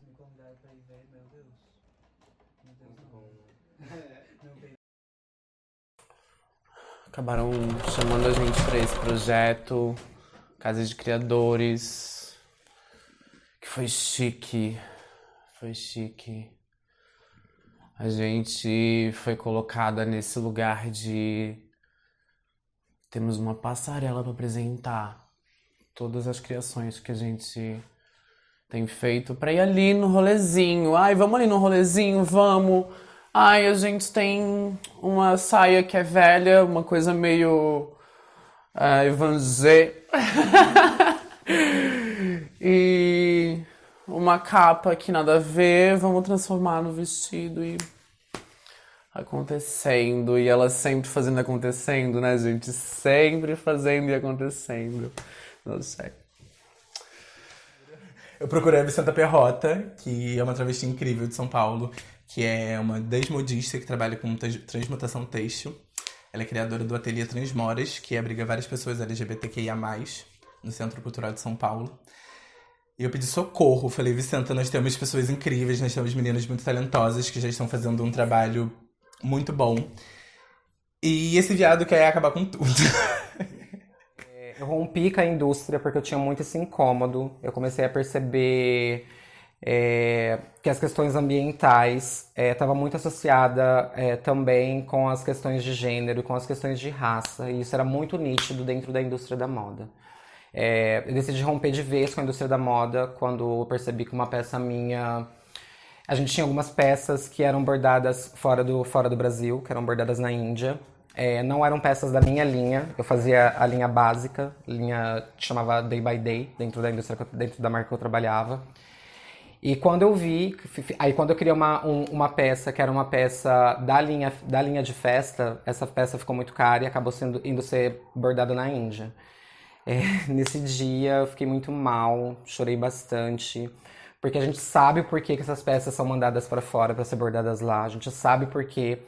me convidaram pra ir ver, meu Deus. Meu Deus, não. Acabaram chamando a gente para esse projeto, Casa de Criadores, que foi chique, A gente foi colocada nesse lugar de temos uma passarela para apresentar todas as criações que a gente tem feito para ir ali no rolezinho. Ai, vamos ali no rolezinho, vamos. Ai, a gente tem uma saia que é velha, uma coisa meio evangé. E uma capa que nada a ver, vamos transformar no vestido e acontecendo. E ela sempre fazendo acontecendo, né, gente? Sempre fazendo e acontecendo. Não sei. Eu procurei a Vicenta Perrota, que é uma travesti incrível de São Paulo, que é uma desmodista que trabalha com transmutação têxtil. Ela é criadora do Ateliê Transmoras, que abriga várias pessoas LGBTQIA+, no Centro Cultural de São Paulo. E eu pedi socorro, falei, Vicenta, nós temos pessoas incríveis, nós temos meninas muito talentosas que já estão fazendo um trabalho muito bom. E esse viado quer acabar com tudo. Eu rompi com a indústria porque eu tinha muito esse incômodo. Eu comecei a perceber que as questões ambientais estavam muito associada também com as questões de gênero, com as questões de raça. E isso era muito nítido dentro da indústria da moda. Eu decidi romper de vez com a indústria da moda quando eu percebi que uma peça minha... A gente tinha algumas peças que eram bordadas fora do Brasil, que eram bordadas na Índia. Não eram peças da minha linha, eu fazia a linha básica, linha que chamava Day by Day, dentro da indústria, dentro da marca que eu trabalhava. E quando eu vi, aí quando eu criei uma peça, que era uma peça da linha de festa, essa peça ficou muito cara e acabou indo ser bordada na Índia. Nesse dia eu fiquei muito mal, chorei bastante, porque a gente sabe por que essas peças são mandadas para fora para ser bordadas lá, a gente sabe por que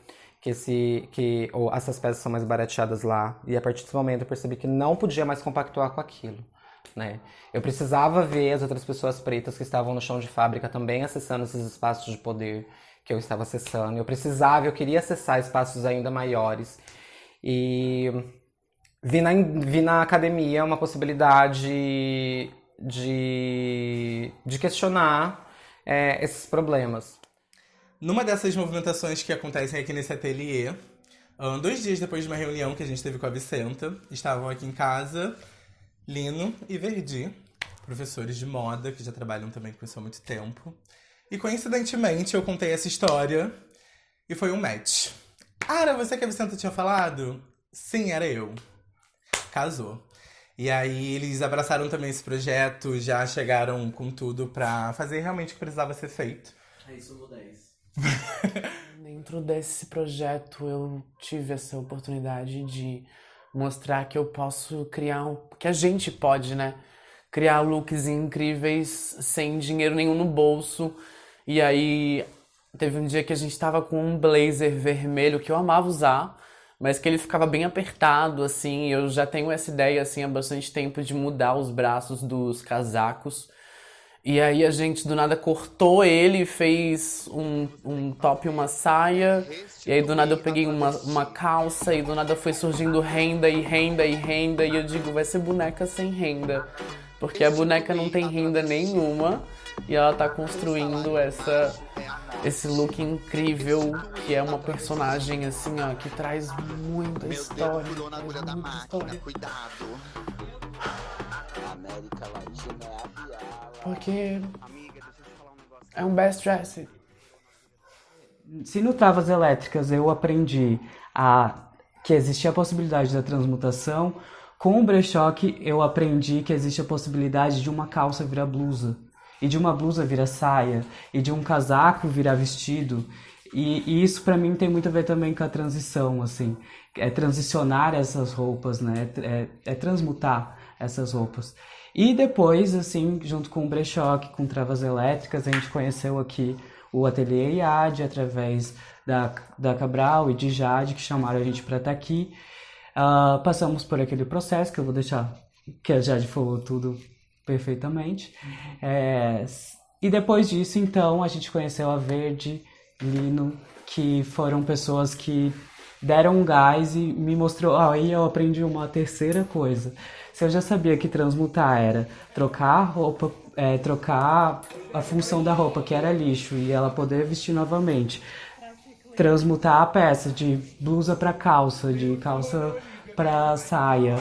essas peças são mais barateadas lá, e a partir desse momento eu percebi que não podia mais compactuar com aquilo, né? Eu precisava ver as outras pessoas pretas que estavam no chão de fábrica também acessando esses espaços de poder que eu estava acessando, eu queria acessar espaços ainda maiores, e vi na academia uma possibilidade de questionar esses problemas. Numa dessas movimentações que acontecem aqui nesse ateliê, 2 dias depois de uma reunião que a gente teve com a Vicenta, estavam aqui em casa Lino e Verdi, professores de moda que já trabalham também com isso há muito tempo. E coincidentemente eu contei essa história e foi um match. Ah, era você que a Vicenta tinha falado? Sim, era eu. Casou. E aí eles abraçaram também esse projeto, já chegaram com tudo pra fazer realmente o que precisava ser feito. É isso no 10. Dentro desse projeto eu tive essa oportunidade de mostrar que eu posso que a gente pode, né? Criar looks incríveis sem dinheiro nenhum no bolso. E aí teve um dia que a gente tava com um blazer vermelho que eu amava usar, mas que ele ficava bem apertado, assim. Eu já tenho essa ideia, assim, há bastante tempo de mudar os braços dos casacos. E aí a gente do nada cortou ele, fez um top e uma saia. E aí do nada eu peguei uma calça e do nada foi surgindo renda e renda e renda. E eu digo, vai ser boneca sem renda. Porque a boneca não tem renda nenhuma. E ela tá construindo esse look incrível, que é uma personagem assim, ó, que traz muita história. Porque é um best dress. Se no Travas Elétricas eu aprendi que existia a possibilidade da transmutação, com o brechóque eu aprendi que existe a possibilidade de uma calça virar blusa, e de uma blusa virar saia, e de um casaco virar vestido. E isso pra mim tem muito a ver também com a transição, assim, é transicionar essas roupas, né? É transmutar essas roupas. E depois, assim, junto com o brechóque, com Travas Elétricas, a gente conheceu aqui o Ateliê IAD, através da Cabral e de Jade, que chamaram a gente para estar aqui. Passamos por aquele processo, que eu vou deixar que a Jade falou tudo perfeitamente. E depois disso, então, a gente conheceu a Verde, Lino, que foram pessoas que deram um gás e me mostrou. Aí eu aprendi uma terceira coisa. Se eu já sabia que transmutar era trocar a roupa, trocar a função da roupa, que era lixo, e ela poder vestir novamente, transmutar a peça de blusa para calça, de calça para saia.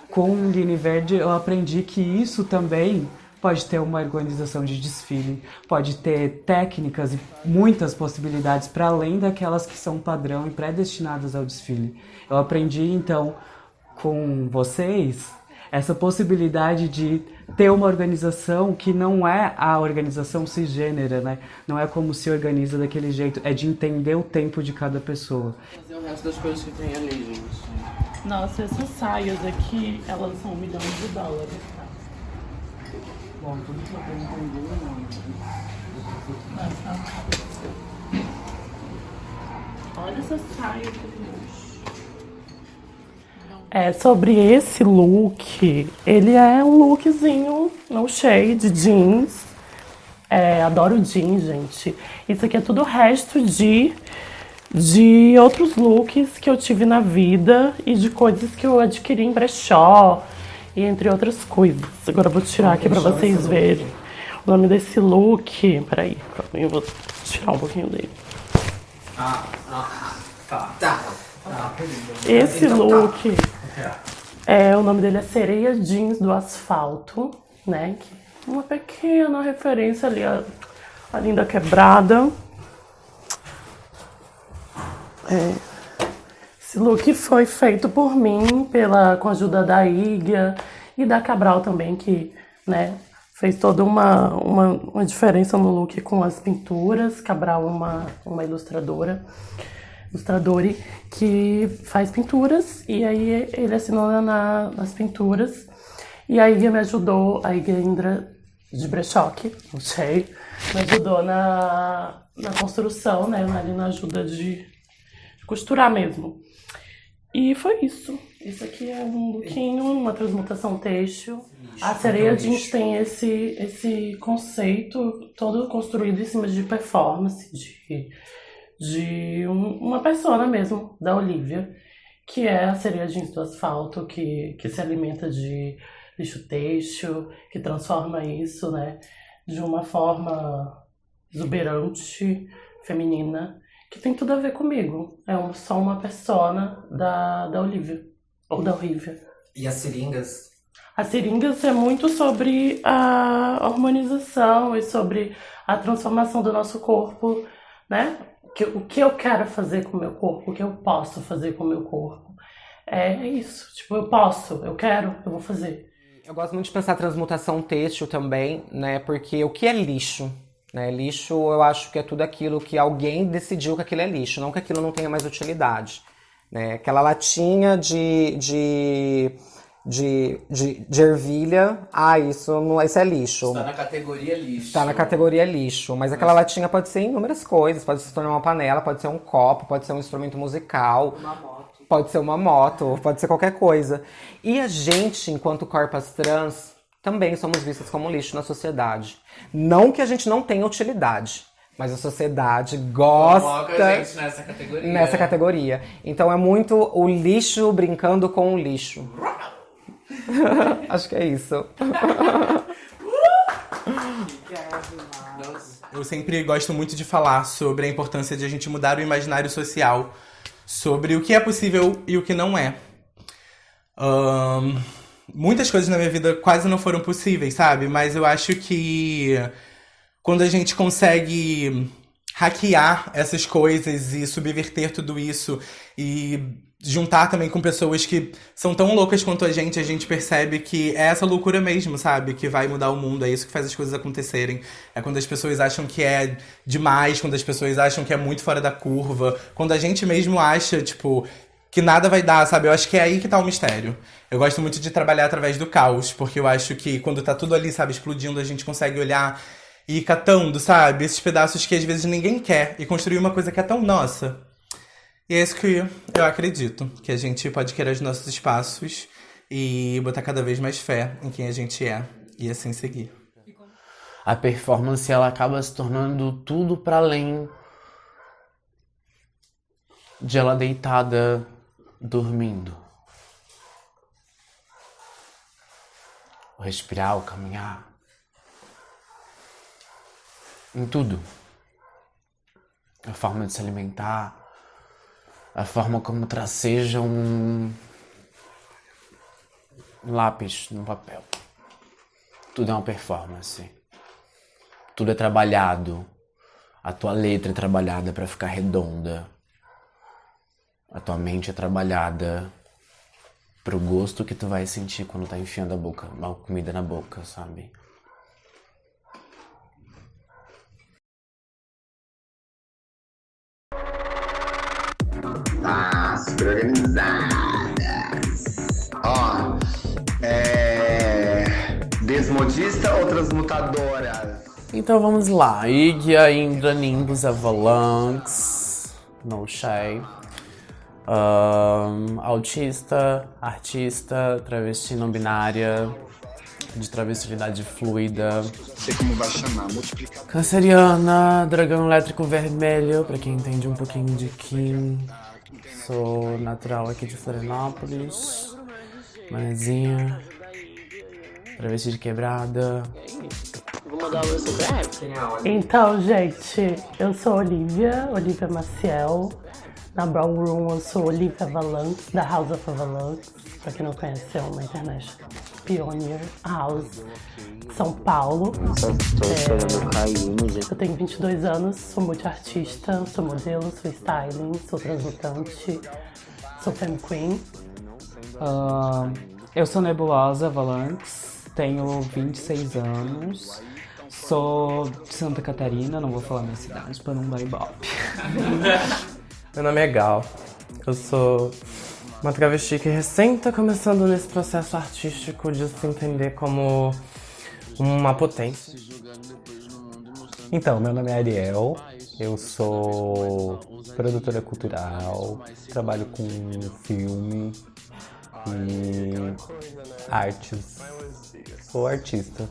Com o Lino Verde eu aprendi que isso também pode ter uma organização de desfile, pode ter técnicas e muitas possibilidades para além daquelas que são padrão e predestinadas ao desfile. Eu aprendi então com vocês essa possibilidade de ter uma organização que não é a organização cisgênera, né? Não é como se organiza daquele jeito, é de entender o tempo de cada pessoa. Fazer o resto das coisas que tem ali, gente. Nossa, essas saias aqui, elas são $1 milhão, tá? Bom, tudo que eu tenho entendido Olha essa saia que sobre esse look, ele é um lookzinho no shade, jeans. Adoro jeans, gente. Isso aqui é tudo o resto de outros looks que eu tive na vida e de coisas que eu adquiri em brechó e entre outras coisas. Agora eu vou tirar aqui pra vocês verem o nome desse look. Peraí, eu vou tirar um pouquinho dele. Esse look, o nome dele é Sereia Jeans do Asfalto, né? Uma pequena referência ali à Linda Quebrada. Esse look foi feito por mim, com a ajuda da Iga e da Cabral também, que, né, fez toda uma diferença no look com as pinturas. Cabral é uma ilustradora que faz pinturas, e aí ele assinou nas pinturas. E a Iga me ajudou, a Iga Indra de Brechoque, não sei, me ajudou na construção, né, ali na ajuda de costurar mesmo. E foi isso. Isso aqui é um lookinho, uma transmutação têxtil. A Sereia Jeans tem esse conceito todo construído em cima de performance, de uma persona mesmo, da Olivia, que é a Sereia Jeans do Asfalto, que se alimenta de lixo têxtil, que transforma isso, né, de uma forma exuberante, feminina, que tem tudo a ver comigo. Só uma persona da Olivia, ou da Olivia. E as seringas? As seringas é muito sobre a hormonização e sobre a transformação do nosso corpo, né? O que eu quero fazer com o meu corpo, o que eu posso fazer com o meu corpo. É isso, tipo, eu posso, eu quero, eu vou fazer. Eu gosto muito de pensar transmutação têxtil também, né? Porque o que é lixo? Né? Lixo, eu acho que é tudo aquilo que alguém decidiu que aquilo é lixo, não que aquilo não tenha mais utilidade. Né? Aquela latinha de ervilha, isso é lixo. Está na categoria lixo. Está na categoria lixo, mas aquela latinha pode ser inúmeras coisas, pode se tornar uma panela, pode ser um copo, pode ser um instrumento musical. Uma moto. Pode ser uma moto, pode ser qualquer coisa. E a gente, enquanto corpas trans, também somos vistas como lixo na sociedade. Não que a gente não tenha utilidade, mas a sociedade gosta... Coloca a gente nessa categoria. Nessa categoria. Então é muito o lixo brincando com o lixo. Acho que é isso. Eu sempre gosto muito de falar sobre a importância de a gente mudar o imaginário social, sobre o que é possível e o que não é. Muitas coisas na minha vida quase não foram possíveis, sabe? Mas eu acho que quando a gente consegue hackear essas coisas e subverter tudo isso e juntar também com pessoas que são tão loucas quanto a gente percebe que é essa loucura mesmo, sabe? Que vai mudar o mundo, é isso que faz as coisas acontecerem. É quando as pessoas acham que é demais, quando as pessoas acham que é muito fora da curva, quando a gente mesmo acha, tipo, que nada vai dar, sabe? Eu acho que é aí que tá o mistério. Eu gosto muito de trabalhar através do caos, porque eu acho que quando tá tudo ali, sabe, explodindo, a gente consegue olhar e ir catando, sabe? Esses pedaços que às vezes ninguém quer e construir uma coisa que é tão nossa. E é isso que eu acredito, que a gente pode querer os nossos espaços e botar cada vez mais fé em quem a gente é e assim seguir. A performance, ela acaba se tornando tudo para além de ela deitada, dormindo. O respirar, o caminhar. Em tudo. A forma de se alimentar, a forma como traceja um lápis no papel. Tudo é uma performance. Tudo é trabalhado. A tua letra é trabalhada para ficar redonda. A tua mente é trabalhada pro gosto que tu vai sentir quando tá enfiando a comida na boca, sabe? Tá super organizadas. Ó, desmodista ou transmutadoras? Então vamos lá. Iggy, Indra, Nimbus, Avalanche, No Shade. Autista, artista, travesti não binária, de travestilidade fluida. Sei como vai chamar, multiplicar. Canceriana, dragão elétrico vermelho, pra quem entende um pouquinho de Kim. Sou natural aqui de Florianópolis. Manezinha. Travesti de quebrada. Vou mandar o meu super. Então, gente, eu sou Olivia Maciel. Na Brown Room eu sou Olivia Avalanche, da House of Avalanche. Pra quem não conhece, é uma internet pioneer house de São Paulo. Eu tenho 22 anos, sou multiartista, sou modelo, sou styling, sou transmutante, sou femme queen. Eu sou Nebulosa Avalanche, tenho 26 anos, sou de Santa Catarina, não vou falar minha cidade pra não dar ibope. Meu nome é Gal, eu sou uma travesti que recém tá começando nesse processo artístico de se entender como uma potência. Então, meu nome é Ariel, eu sou produtora cultural, trabalho com filme e artes, sou artista.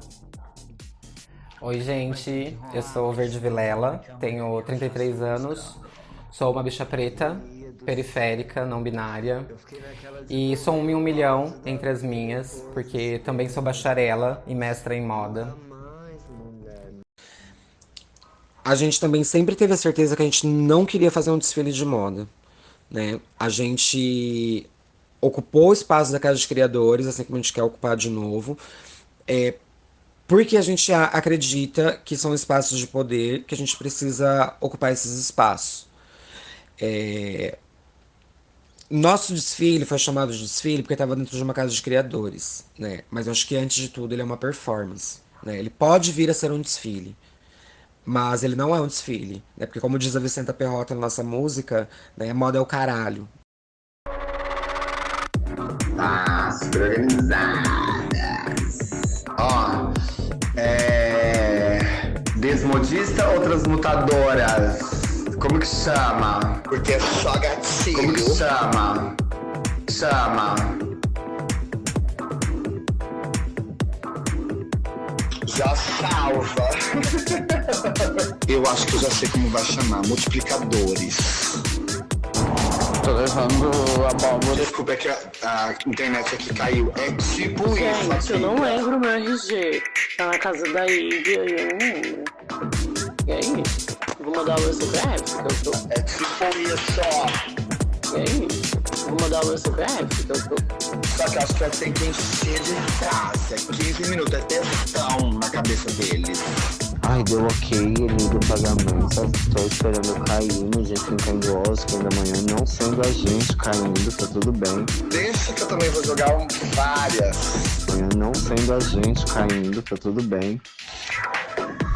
Oi, gente, eu sou Verde Vilela, tenho 33 anos, sou uma bicha preta, periférica, não binária, e sou 1 em 1 milhão entre as minhas, porque também sou bacharela e mestra em moda. A gente também sempre teve a certeza que a gente não queria fazer um desfile de moda, né? A gente ocupou o espaço da Casa de Criadores, assim como a gente quer ocupar de novo, porque a gente acredita que são espaços de poder, que a gente precisa ocupar esses espaços. Nosso desfile foi chamado de desfile porque estava dentro de uma casa de criadores, né? Mas eu acho que antes de tudo ele é uma performance, né? Ele pode vir a ser um desfile, mas ele não é um desfile, né? Porque como diz a Vicenta Perrota na nossa música, né? Moda é o caralho. Tá super organizadas. Ó, desmodista ou transmutadoras? Como que chama? Porque é só gatilho. Como que chama? Já salva. Eu acho que eu já sei como vai chamar. Multiplicadores. Tô levando a abóbora. Desculpa, é que a internet aqui caiu. É tipo isso. Gente, eu não lembro meu RG. Tá na casa da Iggy, eu não lembro. E aí? Vou mandar o meu CPF, que eu tô. É tipo isso. E aí? Vou mandar o meu CPF, que eu tô. Só que eu acho que tem que encher de frase. É 15 minutos, é testão na cabeça deles. Ai, deu ok, ele do pagamento, só tô esperando cair no gente não tem gosto, que ainda amanhã não sendo a gente caindo, tá tudo bem. Deixa que eu também vou jogar várias. Amanhã não sendo a gente caindo, tá tudo bem.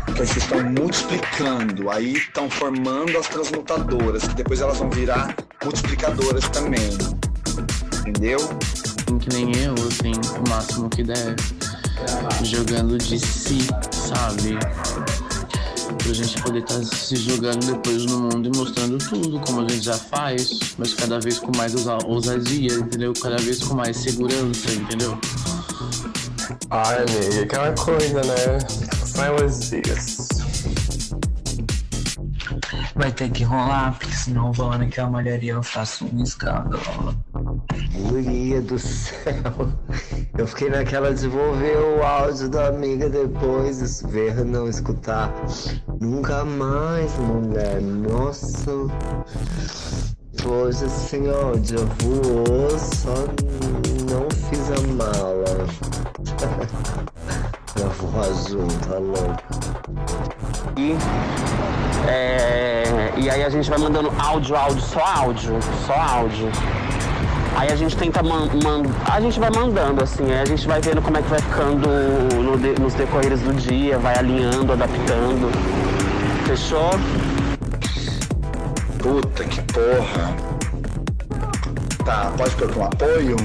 Porque vocês estão multiplicando, aí estão formando as transmutadoras, que depois elas vão virar multiplicadoras também. Entendeu? Que nem eu, assim, o máximo que deve. Jogando de si, sabe? Pra gente poder estar se jogando depois no mundo e mostrando tudo, como a gente já faz, mas cada vez com mais ousadia, entendeu? Cada vez com mais segurança, entendeu? Ai, amiga, aquela coisa, né? São elogios. Vai ter que rolar, porque senão falando que a malharia eu faço um escândalo. Guria do céu. Eu fiquei naquela de desenvolver o áudio da amiga depois, ver não escutar. Nunca mais, mulher. Nossa. Hoje assim, ó, o dia voou, só não fiz a mala. Eu vou junto, tá louco. E aí a gente vai mandando áudio, só áudio. Aí a gente tenta a gente vai mandando, assim, aí a gente vai vendo como é que vai ficando nos decorreres do dia, vai alinhando, adaptando. Fechou? Puta que porra. Tá, pode pôr com apoio?